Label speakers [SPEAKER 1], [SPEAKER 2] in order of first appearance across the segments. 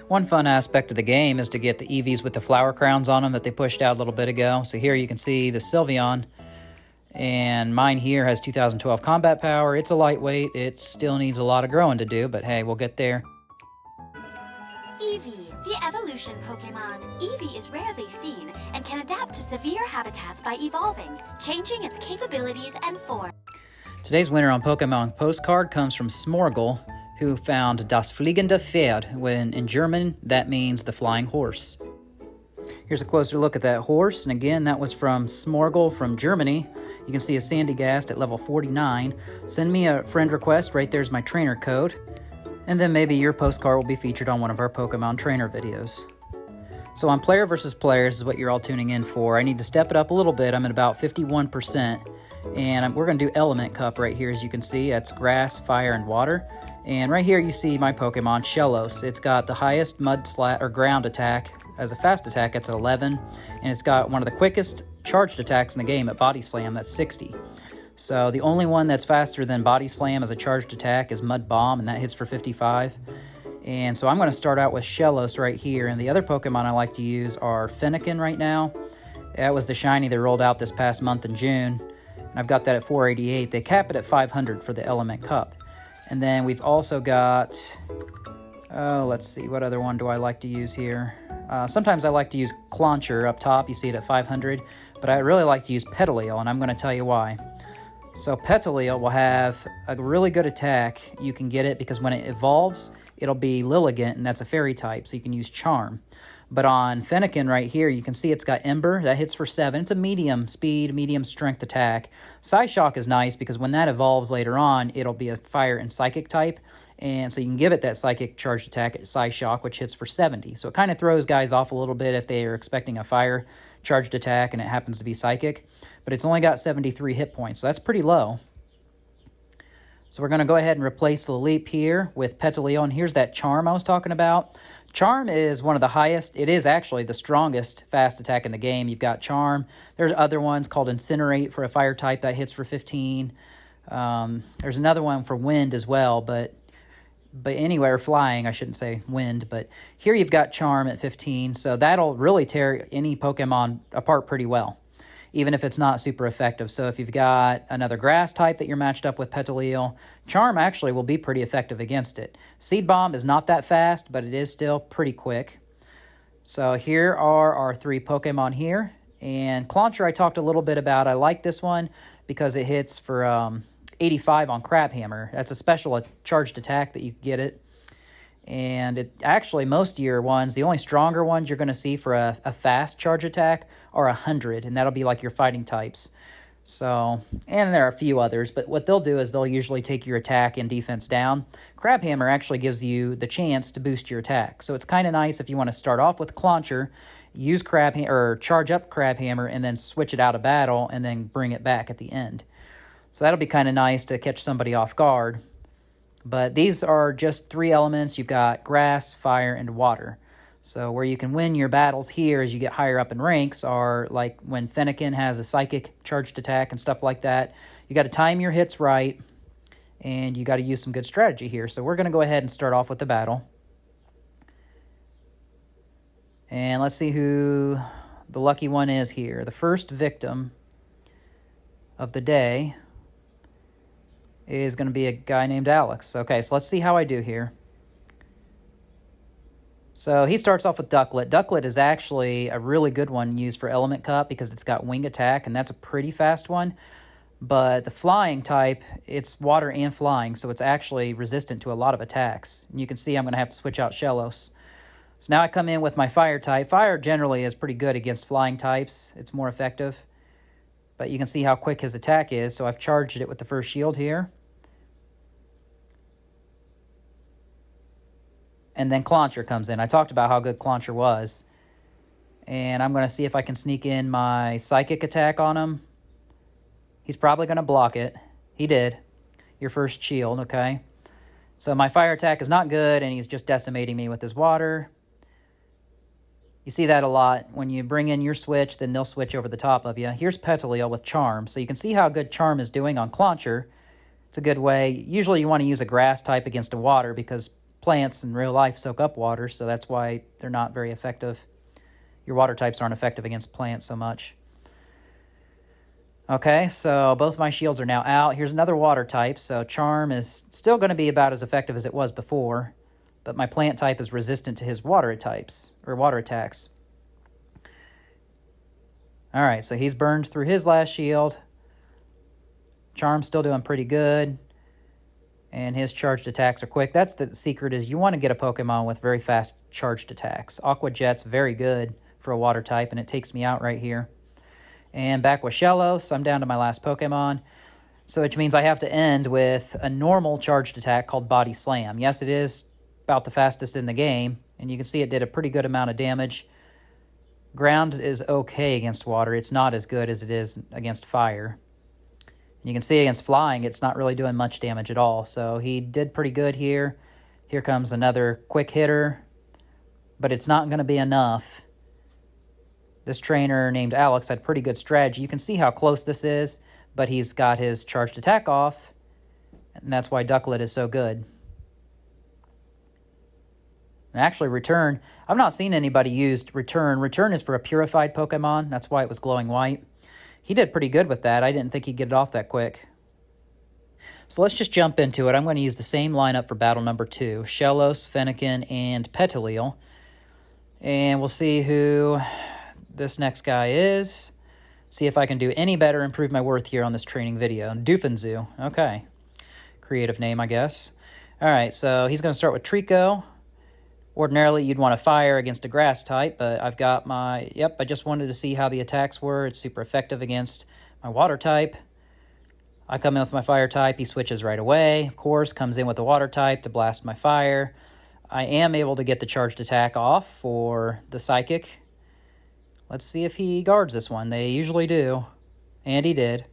[SPEAKER 1] One fun aspect of the game is to get the EVs with the flower crowns on them that they pushed out a little bit ago. So here you can see the Sylveon, and mine here has 2012 combat power. It's a lightweight. It still needs a lot of growing to do, but hey, we'll get there.
[SPEAKER 2] Eevee, the evolution Pokemon. Eevee is rarely seen and can adapt to severe habitats by evolving, changing its capabilities and form.
[SPEAKER 1] Today's winner on Pokemon Postcard comes from Smorgel, who found Das fliegende Pferd, when in German that means the flying horse. Here's a closer look at that horse, and again, that was from Smorgel from Germany. You can see a Sandygast at level 49. Send me a friend request, right there's my trainer code, and then maybe your postcard will be featured on one of our Pokemon trainer videos. So on player versus players is what you're all tuning in for. I need to step it up a little bit. I'm at about 51%, and we're going to do Element Cup right here, as you can see. That's grass, fire, and water. And right here you see my Pokemon, Shellos. It's got the highest ground attack as a fast attack. It's at 11. And it's got one of the quickest charged attacks in the game at Body Slam. That's 60. So the only one that's faster than Body Slam as a charged attack is Mud Bomb, and that hits for 55. And so I'm going to start out with Shellos right here. And the other Pokemon I like to use are Fennekin right now. That was the shiny they rolled out this past month in June. And I've got that at 488. They cap it at 500 for the Element Cup. And then we've also got, let's see, what other one do I like to use here? Sometimes I like to use Clauncher up top. You see it at 500. But I really like to use Petalil, and I'm going to tell you why. So Petalil will have a really good attack. You can get it because when it evolves, it'll be Lilligant, and that's a fairy type, so you can use Charm. But on Fennekin right here, you can see it's got Ember. That hits for 7. It's a medium speed, medium strength attack. Psyshock is nice because when that evolves later on, it'll be a fire and psychic type. And so you can give it that psychic charged attack at Psyshock, which hits for 70. So it kind of throws guys off a little bit if they are expecting a fire charged attack and it happens to be psychic. But it's only got 73 hit points, so that's pretty low. So we're going to go ahead and replace the Leap here with Petalil. And here's that Charm I was talking about. Charm is one of the highest. It is actually the strongest fast attack in the game. You've got Charm. There's other ones called Incinerate for a fire type that hits for 15. There's another one for wind as well, but anyway, or flying, I shouldn't say wind. But here you've got Charm at 15, so that'll really tear any Pokemon apart pretty well, even if it's not super effective. So if you've got another grass type that you're matched up with Petalil, Charm actually will be pretty effective against it. Seed Bomb is not that fast, but it is still pretty quick. So here are our 3 Pokemon here. And Clauncher I talked a little bit about. I like this one because it hits for 85 on Crabhammer. That's a special charged attack that you can get it. And it actually, most of your ones, the only stronger ones you're going to see for a fast charge attack are 100, and that'll be like your fighting types. So, and there are a few others, but what they'll do is they'll usually take your attack and defense down. Crabhammer actually gives you the chance to boost your attack. So it's kind of nice if you want to start off with Clauncher, use Crabhammer, or charge up Crabhammer, and then switch it out of battle, and then bring it back at the end. So that'll be kind of nice to catch somebody off guard. But these are just 3 elements. You've got grass, fire, and water. So where you can win your battles here as you get higher up in ranks are like when Fennekin has a psychic charged attack and stuff like that. You got to time your hits right, and you got to use some good strategy here. So we're going to go ahead and start off with the battle. And let's see who the lucky one is here. The first victim of the day is going to be a guy named Alex. Okay, so let's see how I do here. So he starts off with Ducklet. Ducklet is actually a really good one used for Element Cup because it's got Wing Attack, and that's a pretty fast one. But the flying type, it's water and flying, so it's actually resistant to a lot of attacks. And you can see I'm going to have to switch out Shellos. So now I come in with my fire type. Fire generally is pretty good against flying types. It's more effective. But you can see how quick his attack is, so I've charged it with the first shield here. And then Clauncher comes in. I talked about how good Clauncher was. And I'm going to see if I can sneak in my Psychic attack on him. He's probably going to block it. He did. Your first shield, okay? So my fire attack is not good, and he's just decimating me with his water. You see that a lot. When you bring in your switch, then they'll switch over the top of you. Here's Petalil with Charm. So you can see how good Charm is doing on Clauncher. It's a good way. Usually you want to use a grass type against a water because plants in real life soak up water, so that's why they're not very effective. Your water types aren't effective against plants so much. Okay, so both my shields are now out. Here's another water type, so Charm is still going to be about as effective as it was before, but my plant type is resistant to his water types, or water attacks. All right, so he's burned through his last shield. Charm's still doing pretty good, and his charged attacks are quick. That's the secret, is you want to get a Pokemon with very fast charged attacks. Aqua Jet's very good for a water type, and it takes me out right here. And back with Shellos, I'm down to my last Pokemon, so which means I have to end with a normal charged attack called Body Slam. Yes, it is about the fastest in the game, and you can see it did a pretty good amount of damage. Ground is okay against water. It's not as good as it is against fire. And you can see against flying, it's not really doing much damage at all. So he did pretty good here. Here comes another quick hitter, but it's not going to be enough. This trainer named Alex had pretty good strategy. You can see how close this is, but he's got his charged attack off, and that's why Ducklet is so good. And actually, Return, I've not seen anybody use Return. Return is for a purified Pokemon. That's why it was glowing white. He did pretty good with that. I didn't think he'd get it off that quick. So let's just jump into it. I'm going to use the same lineup for battle number 2. Shellos, Fennekin, and Petilil. And we'll see who this next guy is. See if I can do any better, improve my worth here on this training video. Doofenzu. Okay. Creative name, I guess. All right, so he's going to start with Trico. Ordinarily, you'd want to fire against a grass type, but I've got my... Yep, I just wanted to see how the attacks were. It's super effective against my water type. I come in with my fire type. He switches right away. Of course, comes in with the water type to blast my fire. I am able to get the charged attack off for the psychic. Let's see if he guards this one. They usually do, and he did.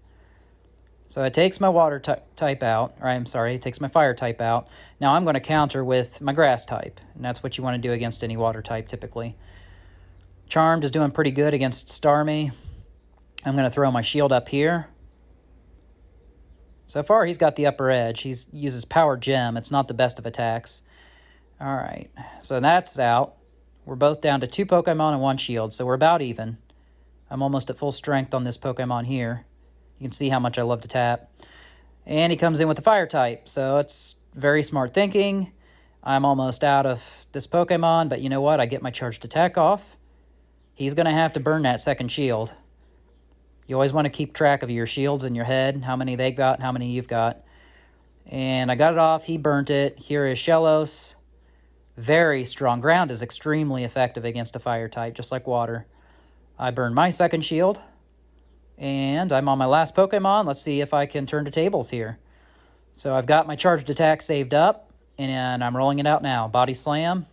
[SPEAKER 1] So it takes my water type out, or I'm sorry, it takes my fire type out. Now I'm going to counter with my grass type, and that's what you want to do against any water type typically. Charmed is doing pretty good against Starmie. I'm going to throw my shield up here. So far he's got the upper edge. He uses Power Gem. It's not the best of attacks. All right, so that's out. We're both down to 2 Pokemon and 1 shield, so we're about even. I'm almost at full strength on this Pokemon here. You can see how much I love to tap. And he comes in with the fire type, so it's very smart thinking. I'm almost out of this Pokemon, but you know what? I get my charged attack off. He's going to have to burn that second shield. You always want to keep track of your shields in your head, how many they've got and how many you've got. And I got it off. He burnt it. Here is Shellos. Very strong. Ground is extremely effective against a fire type, just like water. I burned my second shield. And I'm on my last Pokemon. Let's see if I can turn the tables here. So I've got my charged attack saved up, and I'm rolling it out now. Body Slam.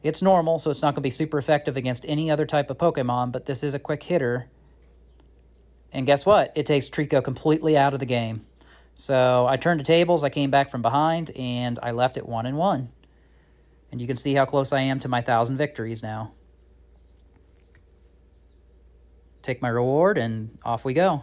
[SPEAKER 1] It's normal, so it's not going to be super effective against any other type of Pokemon, but this is a quick hitter. And guess what? It takes Trico completely out of the game. So I turned the tables, I came back from behind, and I left it 1-1. And you can see how close I am to my 1,000 victories now. Take my reward, and off we go.